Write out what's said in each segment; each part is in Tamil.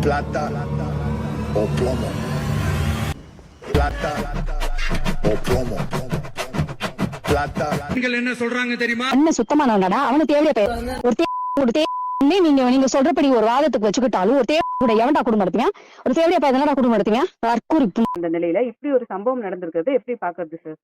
plata o plomo. Plata o plomo. Plata. என்ன சொல்றாங்க தெரியுமா? என்ன சுத்தமானவனடா அவனுக்கு தேவையா ஒரு நீங்க சொல்றபடி ஒரு வாதத்துக்கு வச்சுக்கிட்டாலும் ஒரு கூட எவன்டா குடும்பம் நடத்துவீங்க? ஒரு தேவையா என்னடா குடும்பம் நடத்துவீங்க? தற்கூரிப்பு. இந்த நிலையில இப்படி ஒரு சம்பவம் நடந்திருக்கிறது எப்படி பாக்குறது சார்?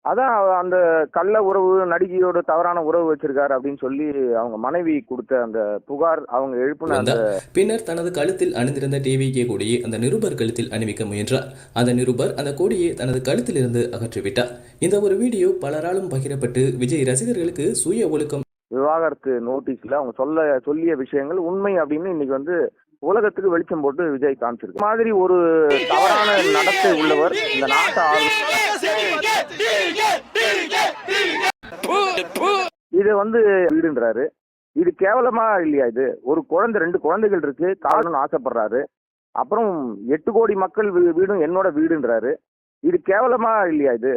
அதான் அந்த கள்ள உறவு, நடிகையோட தவறான உறவு வச்சிருக்காரு அப்படின்னு சொல்லி அவங்க மனைவி கொடுத்த அந்த புகார் அவங்க எழுப்பின அந்த பின்னர் தனது கழுத்தில் அணிந்திருந்த டிவிகே கொடியை அந்த நிருபர் கழுத்தில் அணிவிக்க முயன்றார். அந்த நிருபர் அந்த கொடியை தனது கழுத்தில் இருந்து அகற்றிவிட்டார். இந்த ஒரு வீடியோ பலராலும் பகிரப்பட்டு விஜய் ரசிகர்களுக்கு சுய ஒழுக்கம் விவாகரத்து நோட்டீஸ்ல அவங்க சொல்லிய விஷயங்கள் உண்மை அப்படின்னு இன்னைக்கு வந்து உலகத்துக்கு வெளிச்சம் போட்டு விஜய் காமிச்சிருக்கு. மாதிரி ஒரு தவறான நடத்தை உள்ளவர் இந்த நாட்டை இது வந்து வீடுன்றாரு. இது கேவலமா இல்லையா? இது ஒரு குழந்தை, 2 குழந்தைகள் இருக்கு, காரணம் ஆசைப்படுறாரு. அப்புறம் 8 கோடி மக்கள் வீடும் என்னோட வீடுன்றாரு. இது கேவலமா இல்லையா? இது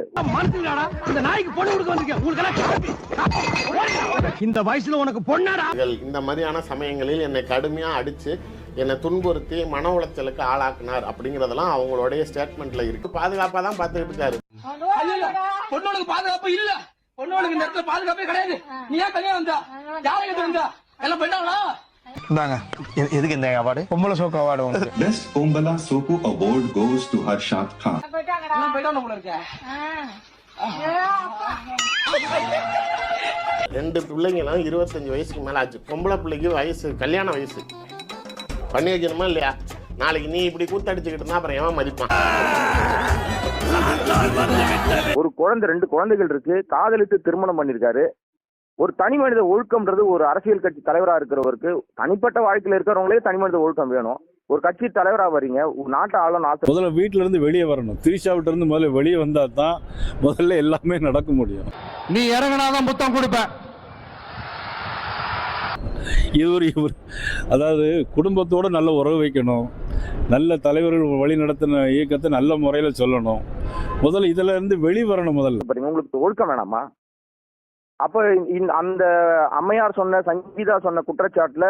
இந்த வயசுல உனக்கு பொண்ணாடா? இந்த மாதிரியான சமயங்களில் என்னை கடுமையா அடிச்சு என்னை துன்புறுத்தி மன உளைச்சலுக்கு ஆளாக்குனார் அப்படிங்கறதெல்லாம் அவங்களுடைய ஸ்டேட்மெண்ட்ல இருக்கு. பாதுகாப்பா தான் பார்த்துக்கிட்டு இருக்காரு. பொண்ணோளுக்கு பாதுகாப்பு இல்ல, பொண்ணோளுக்கு இந்த இடத்துல பாதுகாப்பே கிடையாது. நீ ஏன் கல்யாணம் வந்தா? யாரை எது வந்தா? எல்லாம் பெண்ணாங்களா? இந்தாங்க, எதுக்கு இந்த அவார்டு? பொம்பளை சோக்கு அவார்டு உங்களுக்கு. பெஸ்ட் பொம்பளா சோக்கு award goes to Harshad Khan. எல்லாம் பெண்ணான போல இருக்க. 2 பிள்ளைங்களும் 25 வயசுக்கு மேல ஆச்சு. பொம்பளை பிள்ளைக்கு வயசு, கல்யாண வயசு பண்ணி வைக்கணுமா இல்லையா? நாளைக்கு நீ இப்படி கூத்தடிச்சுக்கிட்டு இருந்தா அப்புறம் எவன் மதிப்பான்? ஒரு குழந்தை, 2 குழந்தைகள் இருக்கு, காதலித்து திருமணம் பண்ணிருக்காரு. ஒரு தனி மனித ஒழுக்கம்ன்றது ஒரு அரசியல் கட்சி தலைவரா இருக்கிறவருக்கு, தனிப்பட்ட வாழ்க்கையில இருக்கிறவங்களே தனி மனித ஒழுக்கம் வேணும். ஒரு கட்சி தலைவரா வரீங்க, நாட்டை ஆளணும் ஆசை. முதல்ல வீட்டுல இருந்து வெளியே வரணும். திரிஷாவிட்ட இருந்து முதல்ல வெளியே வந்தா தான் முதல்ல எல்லாமே நடக்க முடியும். நீ இறங்கினாதான் புத்தம் கொடுப்ப. இவர் அதாவது குடும்பத்தோட நல்ல உறவு வைக்கணும், நல்ல தலைவர்கள் வழி நடத்தின இயக்கத்தை நல்ல முறையில சொல்லணும். முதல்ல இதுல இருந்து வெளிவரணும். முதல்ல உங்களுக்கு ஒழுக்கம் வேணாமா? அப்ப அந்த அம்மையார் சொன்ன, சங்கீதா சொன்ன குற்றச்சாட்டுல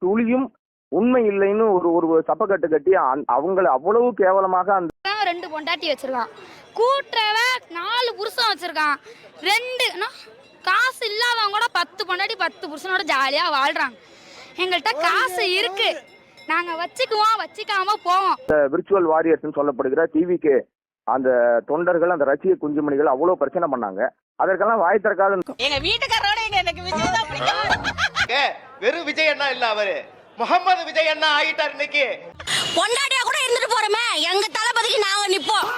துளியும் உண்மை இல்லைன்னு ஒரு சப்பக்கட்டு கட்டி அவங்கள அவ்வளவு கேவலமாக அந்த 2 பொண்டாட்டி வச்சிருக்கான், கூட்டுறவ 4 புருஷன் வச்சிருக்கான். 2 காசு இல்லாதவங்க கூட 10 பொண்டாட்டி 10 புருஷனோட ஜாலியா வாழ்றாங்க. எங்கள்கிட்ட காசு இருக்கு, நாங்க வச்சுக்குவோம், வச்சுக்காம போவோம். விர்ச்சுவல் வாரியர்ஸ் சொல்லப்படுகிற டிவிக்கு அந்த தொண்டர்கள், அந்த ரசிக குஞ்சுமணிகள் அவ்வளவு பிரச்சனை பண்ணாங்க. அதற்கெல்லாம் வாய் திறக்காத எங்க வீட்டுக்காரோட எனக்கு விஜய் தான் பிடிக்கும். வெறும் விஜய் அண்ணா இல்ல, அவரு முகமது விஜய் அண்ணா ஆயிட்டார். இன்னைக்கு பொண்டாட்டியா கூட இருந்துட்டு போறோமே, எங்க தளபதிக்கு நாங்க நிப்போம்.